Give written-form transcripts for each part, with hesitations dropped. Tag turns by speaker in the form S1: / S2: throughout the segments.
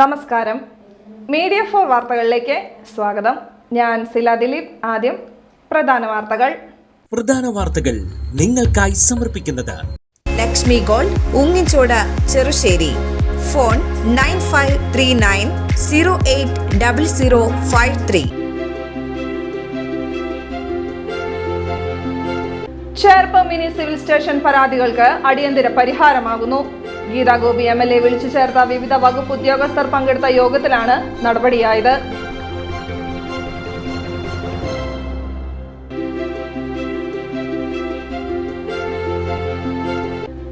S1: നമസ്കാരം. മീഡിയ 4 വാർത്തകളിലേക്ക് സ്വാഗതം. ഞാൻ സില ദിലീപ്. ആദ്യം പ്രധാന വാർത്തകൾ
S2: നിങ്ങൾക്കായി സമർപ്പിക്കുന്നത്
S3: ലക്ഷ്മി ഗോൾഡ്, ഉങ്ങിച്ചോട്, Cherussery. Phone 9539080053.
S1: Cherpu mini civil station പരാതികൾക്ക് അടിയന്തര പരിഹാരമാകുന്നു. ഗീതാ ഗോപി MLA വിളിച്ചു ചേർത്ത വിവിധ വകുപ്പ് ഉദ്യോഗസ്ഥർ പങ്കെടുത്ത യോഗത്തിലാണ് നടപടിയായത്.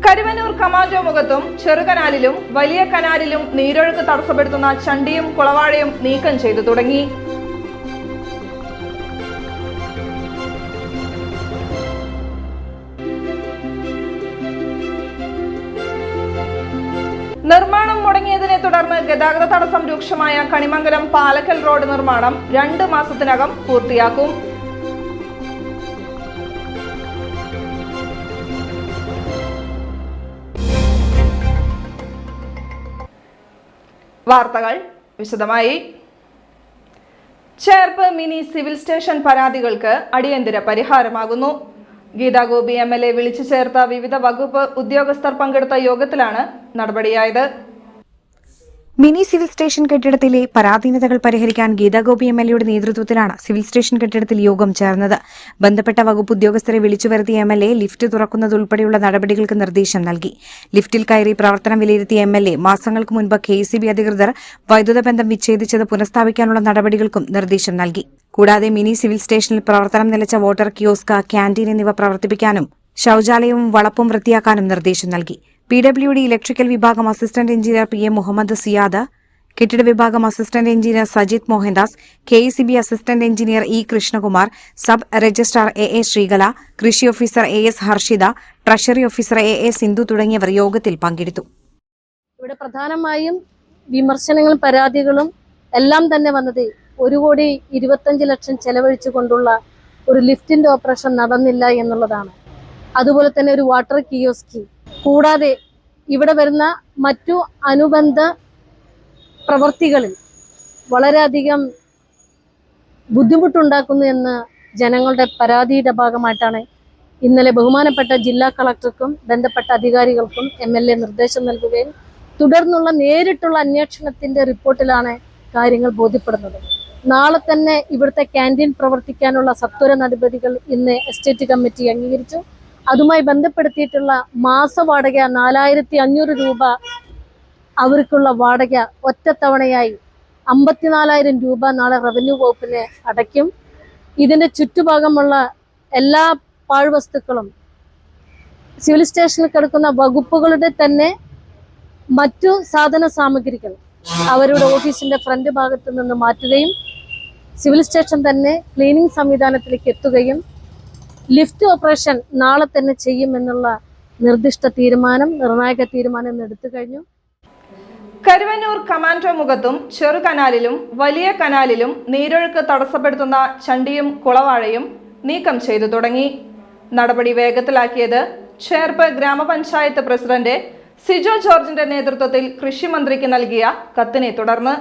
S1: കരുവന്നൂർ കമാൻഡോ മുഖത്തും ചെറുകനാലിലും വലിയ കനാലിലും നീരൊഴുക്ക് തടസ്സപ്പെടുത്തുന്ന ചണ്ടിയും കുളവാഴയും നീക്കം ചെയ്തു തുടങ്ങി. നിർമ്മാണം മുടങ്ങിയതിനെ തുടർന്ന് ഗതാഗത തടസ്സം രൂക്ഷമായ കണിമംഗലം പാലക്കൽ റോഡ് നിർമ്മാണം 2 മാസത്തിനകം പൂർത്തിയാക്കും. വാർത്തകൾ വിശദമായി. ചേർപ്പ് മിനി സിവിൽ സ്റ്റേഷൻ പരാതികൾക്ക് അടിയന്തര പരിഹാരമാകുന്നു. ഗീതാ ഗോപി MLA വിളിച്ചു ചേർത്ത വിവിധ വകുപ്പ് ഉദ്യോഗസ്ഥർ പങ്കെടുത്ത യോഗത്തിലാണ് നടപടിയായത്.
S4: മിനി സിവിൽ സ്റ്റേഷൻ കെട്ടിടത്തിലെ പരാധീനതകൾ പരിഹരിക്കാൻ ഗീതാ ഗോപി MLAയുടെ നേതൃത്വത്തിലാണ് സിവിൽ സ്റ്റേഷൻ കെട്ടിടത്തിൽ യോഗം ചേർന്നത്. ബന്ധപ്പെട്ട വകുപ്പ് ഉദ്യോഗസ്ഥരെ വിളിച്ചുവരുത്തിയ MLA ലിഫ്റ്റ് തുറക്കുന്നതുൾപ്പെടെയുള്ള നടപടികൾക്ക് നിർദ്ദേശം നൽകി. ലിഫ്റ്റിൽ കയറി പ്രവർത്തനം വിലയിരുത്തിയ MLA മാസങ്ങൾക്ക് മുൻപ് KECB അധികൃതർ വൈദ്യുത ബന്ധം വിച്ഛേദിച്ചത് പുനഃസ്ഥാപിക്കാനുള്ള നടപടികൾക്കും നിർദ്ദേശം നൽകി. കൂടാതെ മിനി സിവിൽ സ്റ്റേഷനിൽ പ്രവർത്തനം നിലച്ച വാട്ടർ കിയോസ്ക്, ക്യാന്റീൻ എന്നിവ പ്രവർത്തിപ്പിക്കാനും ശൌചാലയവും വളപ്പും വൃത്തിയാക്കാനും നിർദ്ദേശം നൽകി. PWD ഇലക്ട്രിക്കൽ വിഭാഗം assistant engineer PM Muhammad Siyad, കെട്ടിട വിഭാഗം assistant engineer Sajith Mohandas, KECB assistant engineer E Krishnakumar, sub registrar AA Sreekala, കൃഷി officer AS Harshitha, treasury officer AA Sindhu തുടങ്ങിയവർ യോഗത്തിൽ പങ്കെടുത്തു.
S5: ഇവിടെ പ്രധാനമായും വിമർശനങ്ങളും പരാതികളും എല്ലാം തന്നെ വന്നത് 1,25,00,000 ചെലവഴിച്ചുകൊണ്ടുള്ള ഒരു ലിഫ്റ്റിന്റെ ഓപ്പറേഷൻ നടന്നില്ല എന്നുള്ളതാണ്. അതുപോലെ തന്നെ ഒരു വാട്ടർ കിയോസ്കി, കൂടാതെ ഇവിടെ വരുന്ന മറ്റു അനുബന്ധ പ്രവൃത്തികളിൽ വളരെയധികം ബുദ്ധിമുട്ടുണ്ടാക്കുന്നു എന്ന് ജനങ്ങളുടെ പരാതിയുടെ ഭാഗമായിട്ടാണ് ഇന്നലെ ബഹുമാനപ്പെട്ട ജില്ലാ കളക്ടർക്കും ബന്ധപ്പെട്ട അധികാരികൾക്കും MLA നിർദ്ദേശം നൽകുകയും തുടർന്നുള്ള നേരിട്ടുള്ള അന്വേഷണത്തിന്റെ റിപ്പോർട്ടിലാണ് കാര്യങ്ങൾ ബോധ്യപ്പെടുന്നത്. നാളെ തന്നെ ഇവിടുത്തെ ക്യാൻറ്റീൻ പ്രവർത്തിക്കാനുള്ള സത്വര നടപടികൾ ഇന്ന് എസ്റ്റേറ്റ് കമ്മിറ്റി അംഗീകരിച്ചു. അതുമായി ബന്ധപ്പെടുത്തിയിട്ടുള്ള മാസ വാടക 4,500 രൂപ, അവർക്കുള്ള വാടക ഒറ്റത്തവണയായി 54,000 രൂപ നാളെ റവന്യൂ വകുപ്പിന് അടയ്ക്കും. ഇതിൻ്റെ ചുറ്റുഭാഗമുള്ള എല്ലാ പാഴ്വസ്തുക്കളും സിവിൽ സ്റ്റേഷനിൽ കിടക്കുന്ന വകുപ്പുകളുടെ തന്നെ മറ്റു സാധന സാമഗ്രികൾ അവരുടെ ഓഫീസിന്റെ ഫ്രണ്ട് ഭാഗത്ത് നിന്ന് മാറ്റുകയും സിവിൽ സ്റ്റേഷൻ തന്നെ ക്ലീനിങ് സംവിധാനത്തിലേക്ക് എത്തുകയും ലിഫ്റ്റ് ഓപ്പറേഷൻ നാളെ തന്നെ ചെയ്യുമെന്നുള്ള നിർണായക തീരുമാനം എടുത്തു കഴിഞ്ഞു.
S1: കരുവന്നൂർ കമാൻഡോ മുഖത്തും ചെറുകനാലിലും വലിയ കനാലിലും നീരൊഴുക്ക് തടസ്സപ്പെടുത്തുന്ന ചണ്ടിയും കുളവാഴയും നീക്കം ചെയ്തു തുടങ്ങി. നടപടി വേഗത്തിലാക്കിയത് ചേർപ്പ് ഗ്രാമപഞ്ചായത്ത് പ്രസിഡന്റ് സിജോ ജോർജിന്റെ നേതൃത്വത്തിൽ കൃഷിമന്ത്രിക്ക് നൽകിയ കത്തിനെ തുടർന്ന്.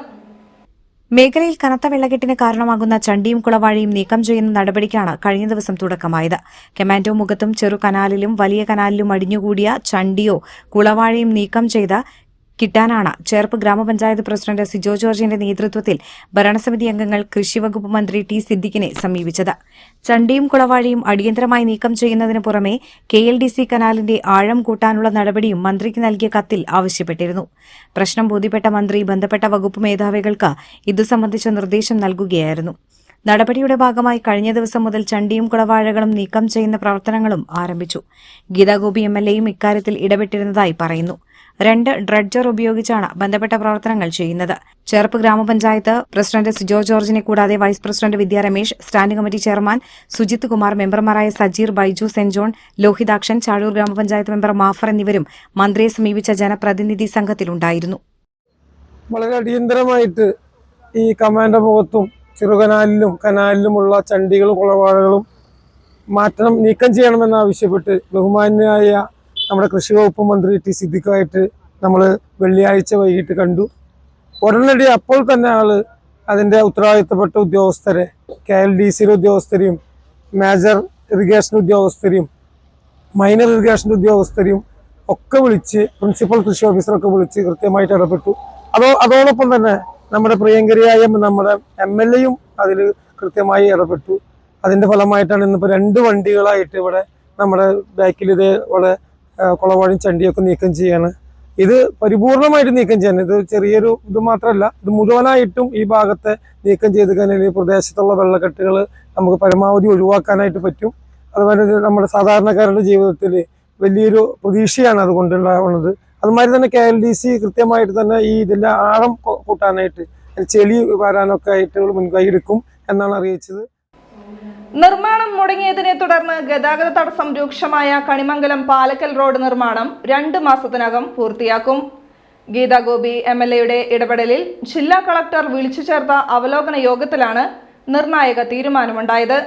S4: മേഖലയിൽ കനത്ത വെള്ളക്കെട്ടിന് കാരണമാകുന്ന ചണ്ടിയും കുളവാഴയും നീക്കം ചെയ്യുന്ന നടപടിക്കാണ് കഴിഞ്ഞ ദിവസം തുടക്കമായത്. കമാൻഡോ മുഖത്തും ചെറു കനാലിലും വലിയ കനാലിലും അടിഞ്ഞുകൂടിയ ചണ്ടിയോ കുളവാഴയും നീക്കം ചെയ്ത് കിട്ടാനാണ് ചേർപ്പ് ഗ്രാമപഞ്ചായത്ത് പ്രസിഡന്റ് സിജോ ജോർജിന്റെ നേതൃത്വത്തിൽ ഭരണസമിതി അംഗങ്ങൾ കൃഷിവകുപ്പ് മന്ത്രി T സിദ്ദിഖിനെ സമീപിച്ചത്. ചണ്ടിയും കുളവാഴയും അടിയന്തരമായി നീക്കം ചെയ്യുന്നതിന് പുറമെ KLDC കനാലിന്റെ ആഴം കൂട്ടാനുള്ള നടപടിയും മന്ത്രിക്ക് നൽകിയ കത്തിൽ ആവശ്യപ്പെട്ടിരുന്നു. പ്രശ്നം ബോധ്യപ്പെട്ട മന്ത്രി ബന്ധപ്പെട്ട വകുപ്പ് മേധാവികൾക്ക് ഇതു സംബന്ധിച്ച നിർദ്ദേശം നൽകുകയായിരുന്നു. നടപടിയുടെ ഭാഗമായി കഴിഞ്ഞ ദിവസം മുതൽ ചണ്ടിയും കുളവാഴകളും നീക്കം ചെയ്യുന്ന പ്രവർത്തനങ്ങളും ആരംഭിച്ചു. ഗീതാ ഗോപി MLAയും ഇക്കാര്യത്തിൽ ഇടപെട്ടിരുന്നതായി പറയുന്നു. 2 ഡ്രഡ്ജർ ഉപയോഗിച്ചാണ് ബന്ധപ്പെട്ട പ്രവർത്തനങ്ങൾ ചെയ്യുന്നത്. ചേർപ്പ് ഗ്രാമപഞ്ചായത്ത് പ്രസിഡന്റ് സിജോ ജോർജിനെ കൂടാതെ vice president Vidya Ramesh, standing committee chairman Sujith Kumar, മെമ്പർമാരായ സജീർ, ബൈജു, സെന്റ് ജോൺ, ലോഹിതാക്ഷൻ, ചാഴൂർ ഗ്രാമപഞ്ചായത്ത് മെമ്പർ മാഫർ എന്നിവരും മന്ത്രിയെ സമീപിച്ച ജനപ്രതിനിധി സംഘത്തിലുണ്ടായിരുന്നു.
S6: വളരെ അടിയന്തരമായിട്ട് ഈ കമാൻഡോ മുഖത്തും ചെറുകനാലിലും കനാലിലുമുള്ള ചണ്ടികളും കുളവാഴകളും നീക്കം ചെയ്യണമെന്നാവശ്യപ്പെട്ട് ബഹുമാന്യനായ നമ്മുടെ കൃഷി വകുപ്പ് മന്ത്രി T സിദ്ദിഖുമായിട്ട് നമ്മൾ വെള്ളിയാഴ്ച വൈകിട്ട് കണ്ടു. ഉടനടി അപ്പോൾ തന്നെ അതിൻ്റെ ഉത്തരവാദിത്തപ്പെട്ട ഉദ്യോഗസ്ഥരെ, KLDC ഉദ്യോഗസ്ഥരെയും മേജർ ഇറിഗേഷൻ ഉദ്യോഗസ്ഥരെയും മൈനർ ഇറിഗേഷൻ ഉദ്യോഗസ്ഥരെയും ഒക്കെ വിളിച്ച്, പ്രിൻസിപ്പൽ കൃഷി ഓഫീസറൊക്കെ വിളിച്ച് കൃത്യമായിട്ട് ഇടപെട്ടു. അതോടൊപ്പം തന്നെ നമ്മുടെ പ്രിയങ്കരിയായ നമ്മുടെ MLAയും അതിൽ കൃത്യമായി ഇടപെട്ടു. അതിൻ്റെ ഫലമായിട്ടാണ് ഇന്നിപ്പോൾ 2 വണ്ടികളായിട്ട് ഇവിടെ നമ്മുടെ ബാക്കിൽ ഇവിടെ കുളവാഴയും ചണ്ടിയൊക്കെ നീക്കം ചെയ്യാണ്. ഇത് പരിപൂർണമായിട്ട് നീക്കം ചെയ്യാൻ, ഇത് ചെറിയൊരു ഇത് മാത്രമല്ല, ഇത് മുഴുവനായിട്ടും ഈ ഭാഗത്തെ നീക്കം ചെയ്ത് കഴിഞ്ഞാൽ ഈ പ്രദേശത്തുള്ള വെള്ളക്കെട്ടുകൾ നമുക്ക് പരമാവധി ഒഴിവാക്കാനായിട്ട് പറ്റും. അതുപോലെ നമ്മുടെ സാധാരണക്കാരുടെ ജീവിതത്തിൽ വലിയൊരു പ്രതീക്ഷയാണ് അതുകൊണ്ടുണ്ടാവുന്നത്. അതുമാതിരി തന്നെ KLDC കൃത്യമായിട്ട് തന്നെ ഈ ഇതിൻ്റെ ആഴം കൂട്ടാനായിട്ട്, ചെളി വരാനൊക്കെ ആയിട്ട് മുൻകൈ എടുക്കും എന്നാണ് അറിയിച്ചത്.
S1: നിർമ്മാണം മുടങ്ങിയതിനെ തുടർന്ന് ഗതാഗത തടസ്സം രൂക്ഷമായ കണിമംഗലം പാലക്കൽ റോഡ് നിർമ്മാണം 2 മാസത്തിനകം പൂർത്തിയാക്കും. ഗീതാ ഗോപി MLAയുടെ ഇടപെടലിൽ ജില്ലാ കളക്ടർ വിളിച്ചു ചേർത്ത അവലോകന യോഗത്തിലാണ് നിർണായക തീരുമാനമുണ്ടായത്.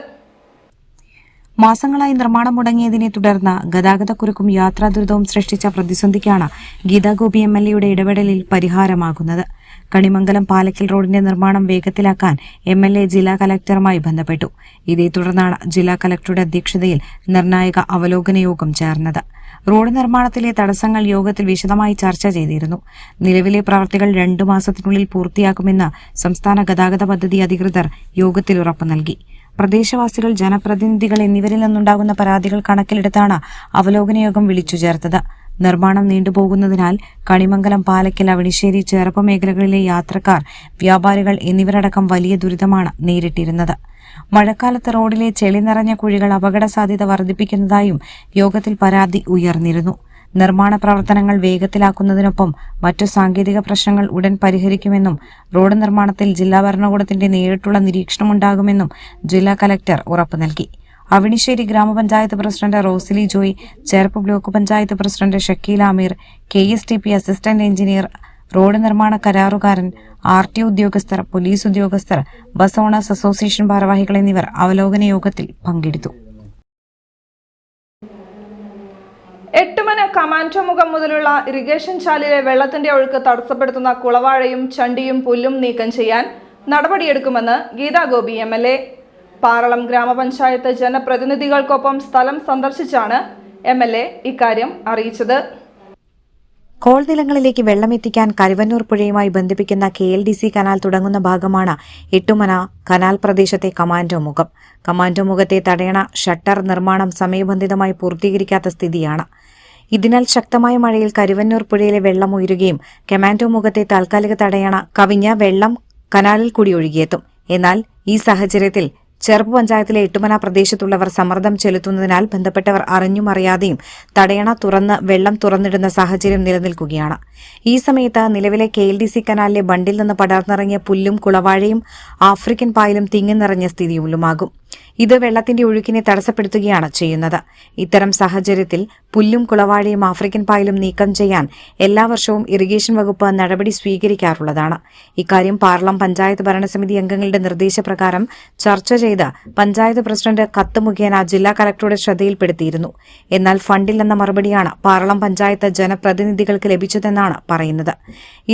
S4: മാസങ്ങളായി നിർമ്മാണം മുടങ്ങിയതിനെ തുടർന്ന് ഗതാഗതക്കുരുക്കും യാത്രാ ദുരിതവും സൃഷ്ടിച്ച പ്രതിസന്ധിക്കാണ് ഗീതാ ഗോപി MLAയുടെ ഇടപെടലിൽ പരിഹാരമാകുന്നത്. കണിമംഗലം പാലക്കൽ റോഡിന്റെ നിർമ്മാണം വേഗത്തിലാക്കാൻ MLA ജില്ലാ കലക്ടറുമായി ബന്ധപ്പെട്ടു. ഇതേ തുടർന്നാണ് ജില്ലാ കലക്ടറുടെ അധ്യക്ഷതയിൽ നിർണായക അവലോകന യോഗം ചേർന്നത്. റോഡ് നിർമ്മാണത്തിലെ തടസ്സങ്ങൾ യോഗത്തിൽ വിശദമായി ചർച്ച ചെയ്തിരുന്നു. നിലവിലെ പ്രവൃത്തികൾ 2 മാസത്തിനുള്ളിൽ പൂർത്തിയാക്കുമെന്ന് സംസ്ഥാന ഗതാഗത പദ്ധതി അധികൃതർ യോഗത്തിൽ ഉറപ്പു നൽകി. പ്രദേശവാസികൾ, ജനപ്രതിനിധികൾ എന്നിവരിൽ നിന്നുണ്ടാകുന്ന പരാതികൾ കണക്കിലെടുത്താണ് അവലോകന യോഗം വിളിച്ചു ചേർത്തത്. നിർമ്മാണം നീണ്ടുപോകുന്നതിനാൽ കണിമംഗലം, പാലക്കൽ, അവണിശ്ശേരി, ചേർപ്പ് മേഖലകളിലെ യാത്രക്കാർ, വ്യാപാരികൾ എന്നിവരടക്കം വലിയ ദുരിതമാണ് നേരിട്ടിരുന്നത്. മഴക്കാലത്ത് റോഡിലെ ചെളി നിറഞ്ഞ കുഴികൾ അപകട സാധ്യത വർദ്ധിപ്പിക്കുന്നതായും യോഗത്തിൽ പരാതി ഉയർന്നിരുന്നു. നിർമ്മാണ പ്രവർത്തനങ്ങൾ വേഗത്തിലാക്കുന്നതിനൊപ്പം മറ്റു സാങ്കേതിക പ്രശ്നങ്ങൾ ഉടൻ പരിഹരിക്കുമെന്നും റോഡ് നിർമ്മാണത്തിൽ ജില്ലാ ഭരണകൂടത്തിന്റെ നേരിട്ടുള്ള നിരീക്ഷണമുണ്ടാകുമെന്നും ജില്ലാ കലക്ടർ ഉറപ്പു നൽകി. അവണിശ്ശേരി ഗ്രാമപഞ്ചായത്ത് president Rosalie Joy, Cherpu block panchayat president Shakeel Aamir, KSTP assistant engineer, road നിർമ്മാണ കരാറുകാരൻ, RTO ഉദ്യോഗസ്ഥർ, പോലീസ് ഉദ്യോഗസ്ഥർ, ബസ് ഓണേഴ്സ് അസോസിയേഷൻ ഭാരവാഹികൾ എന്നിവർ അവലോകന യോഗത്തിൽ പങ്കെടുത്തു.
S1: എട്ടുമന കമാൻഡോ മുഖം മുതലുള്ള ഇറിഗേഷൻ ചാലിലെ വെള്ളത്തിന്റെ ഒഴുക്ക് തടസ്സപ്പെടുത്തുന്ന കുളവാഴയും ചണ്ടിയും പുല്ലും നീക്കം ചെയ്യാൻ നടപടിയെടുക്കുമെന്ന് ഗീതാ ഗോപി MLA. പാറളം ഗ്രാമപഞ്ചായത്ത് ജനപ്രതിനിധികൾക്കൊപ്പം സ്ഥലം സന്ദർശിച്ചാണ് MLA ഇക്കാര്യം അറിയിച്ചത്.
S4: കോൾ നിലങ്ങളിലേക്ക് വെള്ളമെത്തിക്കാൻ കരുവന്നൂർ പുഴയുമായി ബന്ധിപ്പിക്കുന്ന KLDC കനാൽ തുടങ്ങുന്ന ഭാഗമാണ് എട്ടുമന കനാൽ പ്രദേശത്തെ കമാൻഡോ മുഖം. കമാൻഡോ മുഖത്തെ തടയണ ഷട്ടർ നിർമ്മാണം സമയബന്ധിതമായി പൂർത്തീകരിക്കാത്ത സ്ഥിതിയാണ്. ഇതിനാൽ ശക്തമായ മഴയിൽ കരുവന്നൂർ പുഴയിലെ വെള്ളം ഉയരുകയും കമാൻഡോ മുഖത്തെ താൽക്കാലിക തടയണ കവിഞ്ഞ വെള്ളം കനാലിൽ കൂടി ഒഴുകിയെത്തും. എന്നാൽ ഈ സാഹചര്യത്തിൽ ചെറുപ്പ് പഞ്ചായത്തിലെ എട്ടുമന പ്രദേശത്തുള്ളവർ സമ്മർദ്ദം ചെലുത്തുന്നതിനാൽ ബന്ധപ്പെട്ടവർ അറിഞ്ഞും അറിയാതെയും തടയണ തുറന്ന് വെള്ളം തുറന്നിടുന്ന സാഹചര്യം നിലനിൽക്കുകയാണ്. ഈ സമയത്ത് നിലവിലെ KLDC കനാലിലെ ബണ്ടിൽ നിന്ന് പടർന്നിറങ്ങിയ പുല്ലും കുളവാഴയും ആഫ്രിക്കൻ പായലും തിങ്ങി നിറഞ്ഞ സ്ഥിതിയിലുമാകും. ഇത് വെള്ളത്തിന്റെ ഒഴുക്കിനെ തടസ്സപ്പെടുത്തുകയാണ് ചെയ്യുന്നത്. ഇത്തരം സാഹചര്യത്തിൽ പുല്ലും കുളവാഴയും ആഫ്രിക്കൻ പായലും നീക്കം ചെയ്യാൻ എല്ലാ വർഷവും ഇറിഗേഷൻ വകുപ്പ് നടപടി സ്വീകരിക്കാറുള്ളതാണ്. ഇക്കാര്യം പാർലം പഞ്ചായത്ത് ഭരണസമിതി അംഗങ്ങളുടെ നിർദ്ദേശപ്രകാരം ചർച്ച ചെയ്ത് പഞ്ചായത്ത് പ്രസിഡന്റ് കത്ത് മുഖേന ജില്ലാ കലക്ടറുടെ ശ്രദ്ധയിൽപ്പെടുത്തിയിരുന്നു. എന്നാൽ ഫണ്ടില്ലെന്ന മറുപടിയാണ് പാർലം പഞ്ചായത്ത് ജനപ്രതിനിധികൾക്ക് ലഭിച്ചതെന്നാണ് പറയുന്നത്.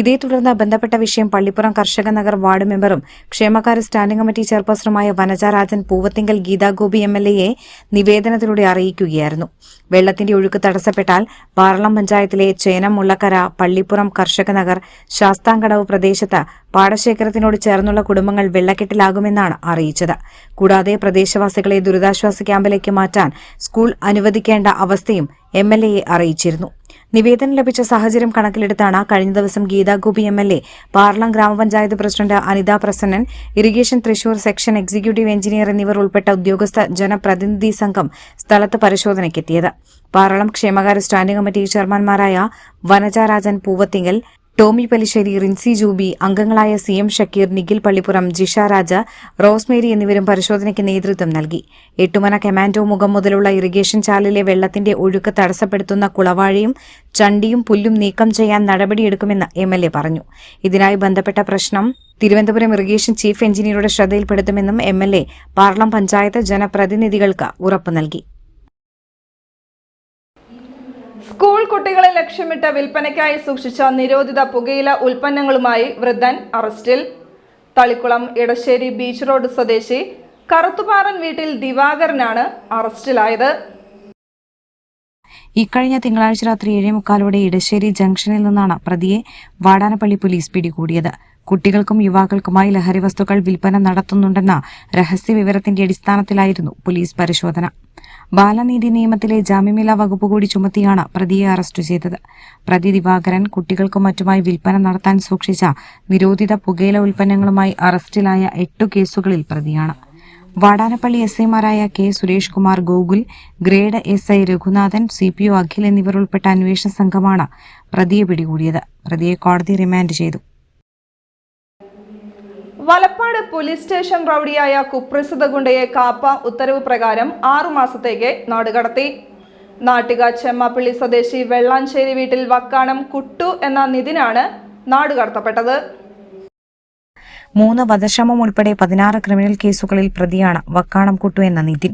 S4: ഇതേ തുടർന്ന് ബന്ധപ്പെട്ട വിഷയം പള്ളിപ്പുറം കർഷക നഗർ വാർഡ് മെമ്പറും ക്ഷേമകാര്യ സ്റ്റാൻഡിംഗ് കമ്മിറ്റി ചെയർപേഴ്സണുമായ വനജാരാജൻ പൂവത്തിങ്കൽ ഗീതാ ഗോപി MLAയെ നിവേദനത്തിലൂടെ അറിയിക്കുകയായിരുന്നു. വെള്ളത്തിന്റെ ഒഴുക്ക് തടസ്സപ്പെട്ടാൽ പാർലം പഞ്ചായത്തിലെ ചേനം, മുള്ളക്കര, പള്ളിപ്പുറം കർഷക നഗർ, ശാസ്താംകടവ് പ്രദേശത്ത് പാടശേഖരത്തിനോട് ചേർന്നുള്ള കുടുംബങ്ങൾ വെള്ളക്കെട്ടിലാകുമെന്നാണ് അറിയിച്ചത്. കൂടാതെ പ്രദേശവാസികളെ ദുരിതാശ്വാസ ക്യാമ്പിലേക്ക് മാറ്റാൻ സ്കൂൾ അനുവദിക്കേണ്ട അവസ്ഥയും MLAയെ അറിയിച്ചിരുന്നു. നിവേദനം ലഭിച്ച സാഹചര്യം കണക്കിലെടുത്താണ് കഴിഞ്ഞ ദിവസം ഗീതാ ഗോപി MLA, പാർലം ഗ്രാമപഞ്ചായത്ത് president Anitha Prasannan, irrigation Thrissur section executive engineer എന്നിവർ ഉൾപ്പെട്ട ഉദ്യോഗസ്ഥ ജനപ്രതിനിധി സംഘം സ്ഥലത്ത് പരിശോധനയ്ക്കെത്തിയത്. പാർലം ക്ഷേമകാര്യ സ്റ്റാൻഡിംഗ് കമ്മിറ്റി ചെയർമാൻമാരായ വനജാരാജൻ പൂവത്തിങ്കൽ, ടോമി പലിശ്ശേരി, റിൻസി ജൂബി, അംഗങ്ങളായ CM ഷക്കീർ, നിഖിൽ പള്ളിപ്പുറം, ജിഷ രാജ, റോസ്മേരി എന്നിവരും പരിശോധനയ്ക്ക് നേതൃത്വം നൽകി. എട്ടുമന കമാൻഡോ മുഖം മുതലുള്ള ഇറിഗേഷൻ ചാലിലെ വെള്ളത്തിന്റെ ഒഴുക്ക് തടസ്സപ്പെടുത്തുന്ന കുളവാഴയും ചണ്ടിയും പുല്ലും നീക്കം ചെയ്യാൻ നടപടിയെടുക്കുമെന്ന് MLA പറഞ്ഞു. ഇതിനായി ബന്ധപ്പെട്ട പ്രശ്നം തിരുവനന്തപുരം ഇറിഗേഷൻ ചീഫ് എഞ്ചിനീയറുടെ ശ്രദ്ധയിൽപ്പെടുത്തുമെന്നും MLA പാർലം പഞ്ചായത്ത് ജനപ്രതിനിധികൾക്ക് ഉറപ്പു നൽകി.
S1: സ്കൂൾ കുട്ടികളെ ലക്ഷ്യമിട്ട് വിൽപ്പനയ്ക്കായി സൂക്ഷിച്ച നിരോധിത പുകയില ഉൽപ്പന്നങ്ങളുമായി വൃദ്ധൻ അറസ്റ്റിൽ. തളിക്കുളം ഇടശ്ശേരി ബീച്ച് റോഡ് സ്വദേശി കറുത്തുപാറൻ വീട്ടിൽ ദിവാകരനാണ് അറസ്റ്റിലായത്.
S4: ഇക്കഴിഞ്ഞ തിങ്കളാഴ്ച രാത്രി 7:45 ഇടശ്ശേരി ജംഗ്ഷനിൽ നിന്നാണ് പ്രതിയെ വാടാനപ്പള്ളി പോലീസ് പിടികൂടിയത്. കുട്ടികൾക്കും യുവാക്കൾക്കുമായി ലഹരി വസ്തുക്കൾ വിൽപ്പന നടത്തുന്നുണ്ടെന്ന രഹസ്യവിവരത്തിന്റെ അടിസ്ഥാനത്തിലായിരുന്നു പോലീസ് പരിശോധന. ബാലനീതി നിയമത്തിലെ ജാമ്യമില്ലാ വകുപ്പ് കൂടി ചുമത്തിയാണ് പ്രതിയെ അറസ്റ്റ് ചെയ്തത്. പ്രതി ദിവാകരൻ കുട്ടികൾക്കും മറ്റുമായി വിൽപ്പന നടത്താൻ സൂക്ഷിച്ച നിരോധിത പുകയില ഉൽപ്പന്നങ്ങളുമായി അറസ്റ്റിലായ 8 കേസുകളിൽ പ്രതിയാണ്. വാടാനപ്പള്ളി എസ്ഐമാരായ K Suresh Kumar, Gokul, grade SI Raghunathan, CPO Akhil എന്നിവർ ഉൾപ്പെട്ട അന്വേഷണ സംഘമാണ് പ്രതിയെ പിടികൂടിയത്. പ്രതിയെ കോടതി റിമാൻഡ് ചെയ്തു.
S1: വലപ്പാട് പോലീസ് സ്റ്റേഷൻ റൌഡിയായ കുപ്രസിദ്ധ ഗുണ്ടയെ കാപ്പ ഉത്തരവ് പ്രകാരം 6 മാസത്തേക്ക് നാടുകടത്തി. നാട്ടിക ചെമ്മാപ്പള്ളി സ്വദേശി വെള്ളാഞ്ചേരി വീട്ടിൽ വക്കാണം കുട്ടു എന്ന നിതിനാണ് നാടുകടത്തപ്പെട്ടത്.
S4: 3 വധശ്രമം ഉൾപ്പെടെ 16 ക്രിമിനൽ കേസുകളിൽ പ്രതിയാണ് വക്കാണം കുട്ടു എന്ന നിതിൻ.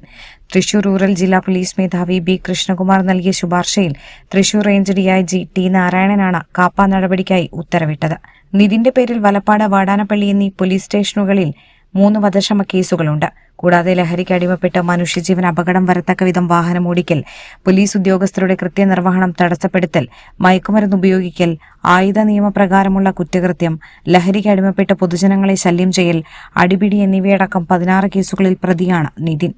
S4: തൃശൂർ റൂറൽ ജില്ലാ പോലീസ് മേധാവി B. കൃഷ്ണകുമാർ നൽകിയ ശുപാർശയിൽ തൃശൂർ റേഞ്ച് DIG T. നാരായണനാണ് കാപ്പ നടപടിക്കായി ഉത്തരവിട്ടത്. നിതിന്റെ പേരിൽ വലപ്പാട്, വാടാനപ്പള്ളി എന്നീ പോലീസ് സ്റ്റേഷനുകളിൽ 3 വധശ്രമ കേസുകളുണ്ട്. കൂടാതെ ലഹരിക്ക് അടിമപ്പെട്ട് മനുഷ്യജീവൻ അപകടം വരത്തക്ക വിധം വാഹനം ഓടിക്കൽ, പോലീസ് ഉദ്യോഗസ്ഥരുടെ കൃത്യനിർവഹണം തടസ്സപ്പെടുത്തൽ, മയക്കുമരുന്ന് ഉപയോഗിക്കൽ, ആയുധ നിയമപ്രകാരമുള്ള കുറ്റകൃത്യം, ലഹരിക്ക് അടിമപ്പെട്ട് പൊതുജനങ്ങളെ ശല്യം ചെയ്യൽ, അടിപിടി എന്നിവയടക്കം 16 കേസുകളിൽ പ്രതിയാണ് Nithin.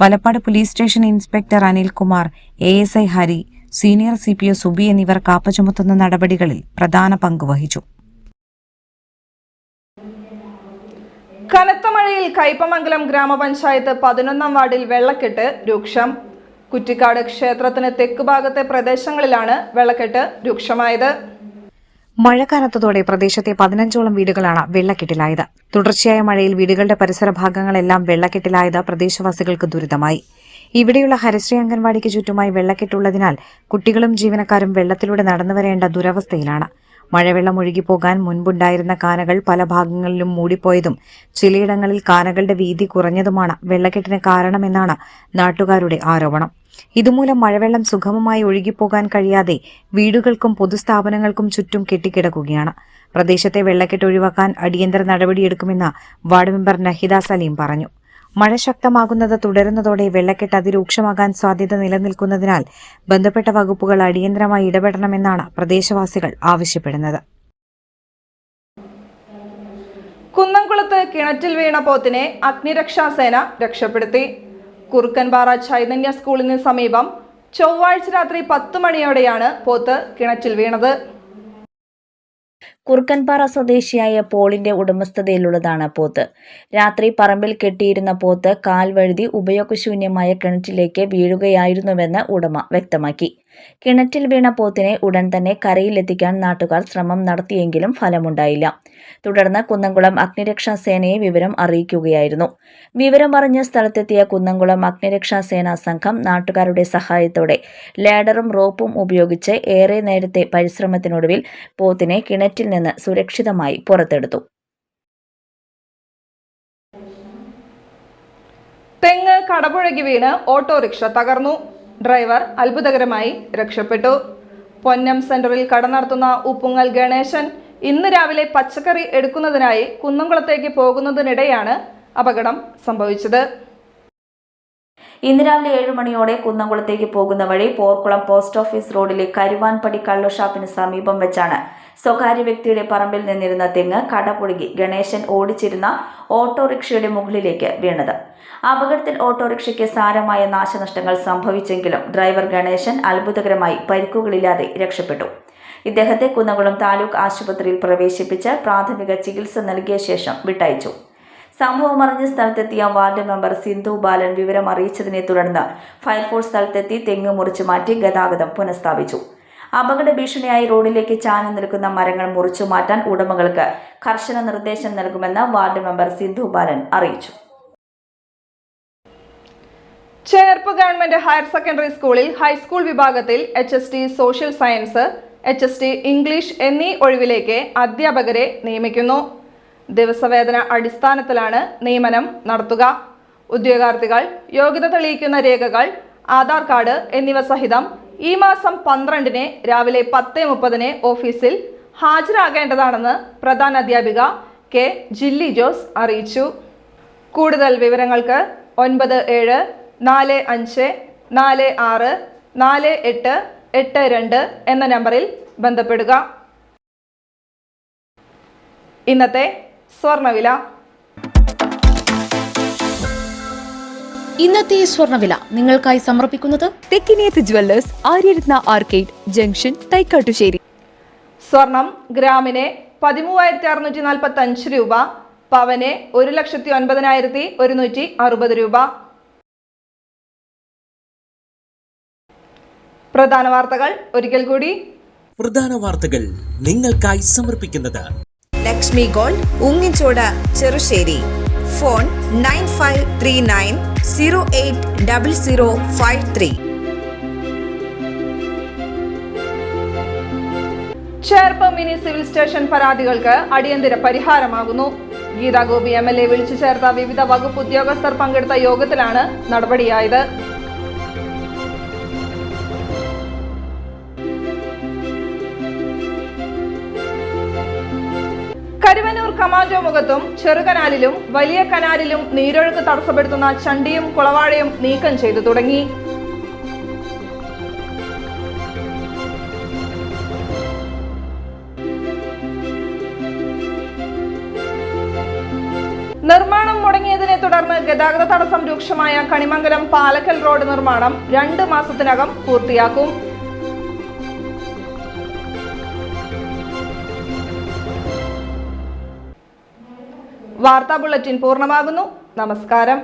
S4: Valappad police station inspector Anilkumar, ASI Hari, senior CPO Subi എന്നിവർ കാപ്പ ചുമത്തുന്ന നടപടികളിൽ പ്രധാന പങ്കുവഹിച്ചു.
S1: കനത്ത മഴയിൽ കയ്പമംഗലം ഗ്രാമപഞ്ചായത്ത് 11ാം വാർഡിൽ വെള്ളക്കെട്ട് രൂക്ഷം. കുറ്റിക്കാട് ക്ഷേത്രത്തിന് തെക്കുഭാഗത്തെ പ്രദേശങ്ങളിലാണ് വെള്ളക്കെട്ട് രൂക്ഷമായത്.
S4: മഴ കനത്തതോടെ പ്രദേശത്തെ 15ഓളം വീടുകളാണ് വെള്ളക്കെട്ടിലായത്. തുടർച്ചയായ മഴയിൽ വീടുകളുടെ പരിസര ഭാഗങ്ങളെല്ലാം വെള്ളക്കെട്ടിലായത് പ്രദേശവാസികൾക്ക് ദുരിതമായി. ഇവിടെയുള്ള ഹരിശ്രീ അംഗൻവാടിക്ക് ചുറ്റുമായി വെള്ളക്കെട്ടുള്ളതിനാൽ കുട്ടികളും ജീവനക്കാരും വെള്ളത്തിലൂടെ നടന്നുവരേണ്ട ദുരവസ്ഥയിലാണ്. മഴവെള്ളം ഒഴുകിപ്പോകാൻ മുൻപുണ്ടായിരുന്ന കാനകൾ പല ഭാഗങ്ങളിലും മൂടിപ്പോയതും ചിലയിടങ്ങളിൽ കാനകളുടെ വീതി കുറഞ്ഞതുമാണ് വെള്ളക്കെട്ടിന് കാരണമെന്നാണ് നാട്ടുകാരുടെ ആരോപണം. ഇതുമൂലം മഴവെള്ളം സുഗമമായി ഒഴുകിപ്പോകാൻ കഴിയാതെ വീടുകൾക്കും പൊതുസ്ഥാപനങ്ങൾക്കും ചുറ്റും കെട്ടിക്കിടക്കുകയാണ്. പ്രദേശത്തെ വെള്ളക്കെട്ട് ഒഴിവാക്കാൻ അടിയന്തര നടപടിയെടുക്കുമെന്ന് വാർഡ് മെമ്പർ നഹിദ സലീം പറഞ്ഞു. മഴ ശക്തമാകുന്നത് തുടരുന്നതോടെ വെള്ളക്കെട്ട് അതിരൂക്ഷമാകാൻ സാധ്യത നിലനിൽക്കുന്നതിനാൽ ബന്ധപ്പെട്ട വകുപ്പുകൾ അടിയന്തരമായി ഇടപെടണമെന്നാണ് പ്രദേശവാസികൾ ആവശ്യപ്പെടുന്നത്.
S1: കുന്നംകുളത്ത് കിണറ്റിൽ വീണ പോത്തിനെ അഗ്നിരക്ഷാസേന രക്ഷപ്പെടുത്തി. കുറുക്കൻപാറ ചൈതന്യ സ്കൂളിന് സമീപം ചൊവ്വാഴ്ച രാത്രി 10 മണിയോടെയാണ് പോത്ത് കിണറ്റിൽ വീണത്.
S7: കുറുക്കൻപാറ സ്വദേശിയായ പോളിന്റെ ഉടമസ്ഥതയിലുള്ളതാണ് പോത്ത്. രാത്രി പറമ്പിൽ കെട്ടിയിരുന്ന പോത്ത് കാൽ വഴുതി ഉപയോഗശൂന്യമായ കിണറ്റിലേക്ക് വീഴുകയായിരുന്നുവെന്ന് ഉടമ വ്യക്തമാക്കി. കിണറ്റിൽ വീണ പോത്തിനെ ഉടൻ തന്നെ കരയിലെത്തിക്കാൻ നാട്ടുകാർ ശ്രമം നടത്തിയെങ്കിലും ഫലമുണ്ടായില്ല. തുടർന്ന് കുന്നംകുളം അഗ്നിരക്ഷാസേനയെ വിവരം അറിയിക്കുകയായിരുന്നു. വിവരമറിഞ്ഞ് സ്ഥലത്തെത്തിയ കുന്നംകുളം അഗ്നിരക്ഷാസേനാ സംഘം നാട്ടുകാരുടെ സഹായത്തോടെ ലാഡറും റോപ്പും ഉപയോഗിച്ച് ഏറെ നേരത്തെ പരിശ്രമത്തിനൊടുവിൽ പോത്തിനെ കിണറ്റിൽ നിന്ന് സുരക്ഷിതമായി പുറത്തെടുത്തു.
S1: തെങ്ങ് കടപുഴകി വീണ് ഓട്ടോറിക്ഷ തകർന്നു. ഡ്രൈവർ അത്ഭുതകരമായി രക്ഷപ്പെട്ടു. പൊന്നം സെന്ററിൽ കട നടത്തുന്ന ഉപ്പുങ്ങൽ ഗണേശൻ ഇന്ന് രാവിലെ പച്ചക്കറി എടുക്കുന്നതിനായി കുന്നംകുളത്തേക്ക് പോകുന്നതിനിടെയാണ് അപകടം സംഭവിച്ചത്.
S7: ഇന്ന് രാവിലെ 7 മണിയോടെ കുന്നംകുളത്തേക്ക് പോകുന്ന വഴി പോർക്കുളം പോസ്റ്റ് ഓഫീസ് റോഡിലെ കരുവാൻപടി കള്ളുഷാപ്പിന് സമീപം വെച്ചാണ് സ്വകാര്യ വ്യക്തിയുടെ പറമ്പിൽ നിന്നിരുന്ന തെങ്ങ് കടപുഴകി ഗണേശൻ ഓടിച്ചിരുന്ന ഓട്ടോറിക്ഷയുടെ മുകളിലേക്ക് വീണത്. അപകടത്തിൽ ഓട്ടോറിക്ഷയ്ക്ക് സാരമായ നാശനഷ്ടങ്ങൾ സംഭവിച്ചെങ്കിലും ഡ്രൈവർ ഗണേശൻ അത്ഭുതകരമായി പരിക്കുകളില്ലാതെ രക്ഷപ്പെട്ടു. ഇദ്ദേഹത്തെ കുന്നംകുളം താലൂക്ക് ആശുപത്രിയിൽ പ്രവേശിപ്പിച്ച് പ്രാഥമിക ചികിത്സ നൽകിയ ശേഷം വിട്ടയച്ചു. സംഭവം അറിഞ്ഞ് സ്ഥലത്തെത്തിയ വാർഡ് മെമ്പർ സിന്ധു ബാലൻ വിവരം അറിയിച്ചതിനെ തുടർന്ന് ഫയർഫോഴ്സ് സ്ഥലത്തെത്തി തെങ്ങ് മുറിച്ചു മാറ്റി ഗതാഗതം പുനഃസ്ഥാപിച്ചു. അപകട ഭീഷണിയായി റോഡിലേക്ക് ചാഞ്ഞു നിൽക്കുന്ന മരങ്ങൾ മുറിച്ചു മാറ്റാൻ ഉടമകൾക്ക് കർശന നിർദ്ദേശം നൽകുമെന്ന് വാർഡ് മെമ്പർ സിന്ധു ബാലൻ അറിയിച്ചു.
S1: ചേർപ്പ് ഗവൺമെന്റ് ഹയർ സെക്കൻഡറി സ്കൂളിൽ ഹൈസ്കൂൾ വിഭാഗത്തിൽ HST social science, HST English എന്നീ ഒഴിവിലേക്ക് അധ്യാപകരെ നിയമിക്കുന്നു. ദിവസവേതന അടിസ്ഥാനത്തിലാണ് നിയമനം നടത്തുക. ഉദ്യോഗാർത്ഥികൾ യോഗ്യത തെളിയിക്കുന്ന രേഖകൾ, ആധാർ കാർഡ് എന്നിവ സഹിതം ഈ മാസം 12-ന് രാവിലെ 10:30 ഓഫീസിൽ ഹാജരാകേണ്ടതാണെന്ന് പ്രധാന അധ്യാപിക കെ ജില്ലി ജോസ് അറിയിച്ചു. കൂടുതൽ വിവരങ്ങൾക്ക് 9745464882 എന്ന നമ്പറിൽ ബന്ധപ്പെടുക. ഇന്നത്തെ സ്വർണ്ണവില.
S8: ഇന്നത്തെ സ്വർണ്ണവില നിങ്ങൾക്കായി സമർപ്പിക്കുന്നത്
S9: Thekkiniyath jewellers, Aryaratna arcade junction, Thaikkattussery.
S1: സ്വർണം ഗ്രാമിന് 13,645 രൂപ, പവന് 1,09,160 രൂപ. പ്രധാന വാർത്തകൾ ഒരിക്കൽ കൂടി.
S2: പ്രധാന വാർത്തകൾ നിങ്ങൾക്കായി സമർപ്പിക്കുന്നത്
S3: ലക്ഷ്മി ഗോൾഡ്, ഉങ്ങിച്ചോട്, Cherussery. Phone 9539080053.
S1: Cherpu mini civil station പരാതികൾക്ക് അടിയന്തര പരിഹാരമാകുന്നു. ഗീതാ ഗോപി MLA വിളിച്ചു ചേർത്ത വിവിധ വകുപ്പ് ഉദ്യോഗസ്ഥർ പങ്കെടുത്ത യോഗത്തിലാണ് നടപടിയായത്. കരുവന്നൂർ കമാൻഡോ മുഖത്തും ചെറുകനാലിലും വലിയ കനാലിലും നീരൊഴുക്ക് തടസ്സപ്പെടുത്തുന്ന ചണ്ടിയും കുളവാഴയും നീക്കം ചെയ്തു തുടങ്ങി. നിർമ്മാണം മുടങ്ങിയതിനെ തുടർന്ന് ഗതാഗത തടസ്സം രൂക്ഷമായ കണിമംഗലം പാലക്കൽ റോഡ് നിർമ്മാണം 2 മാസത്തിനകം പൂർത്തിയാക്കും. വാർത്താ ബുള്ളറ്റിൻ പൂർണ്ണമാകുന്നു. നമസ്കാരം.